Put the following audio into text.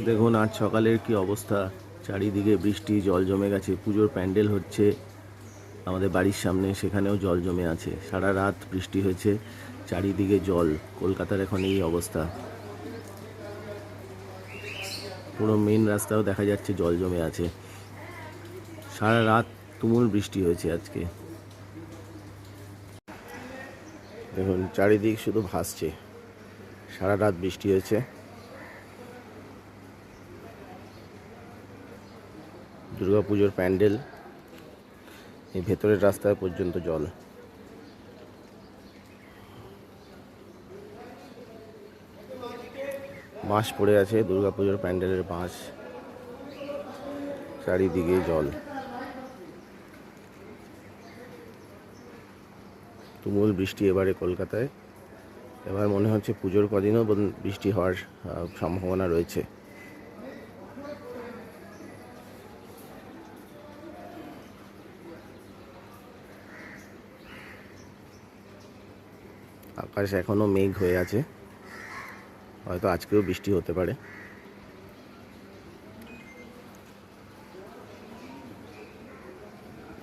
দেখুন আজ সকালের কি অবস্থা, চারিদিকে বৃষ্টি, জল জমে গেছে। পুজোর প্যান্ডেল হচ্ছে আমাদের বাড়ির সামনে, সেখানেও জল জমে আছে। সারা রাত বৃষ্টি হয়েছে, চারিদিকে জল। কলকাতার এখন এই অবস্থা, পুরো মেন রাস্তাও দেখা যাচ্ছে জল জমে আছে। সারা রাত তুমুল বৃষ্টি হয়েছে আজকে। দেখুন চারিদিক শুধু ভাসছে, সারা রাত বৃষ্টি হয়েছে। দুর্গাপুজোর প্যান্ডেল, এই ভেতরের রাস্তায় পর্যন্ত জল। বাঁশ পড়ে আছে, দুর্গাপুজোর প্যান্ডেলের বাঁশ, চারিদিকে জল। তুমুল বৃষ্টি এবারে কলকাতায়। এবার মনে হচ্ছে পুজোর কদিনও বৃষ্টি হওয়ার সম্ভাবনা রয়েছে। আকাশ এখনও মেঘ হয়ে আছে, হয়তো আজকেও বৃষ্টি হতে পারে।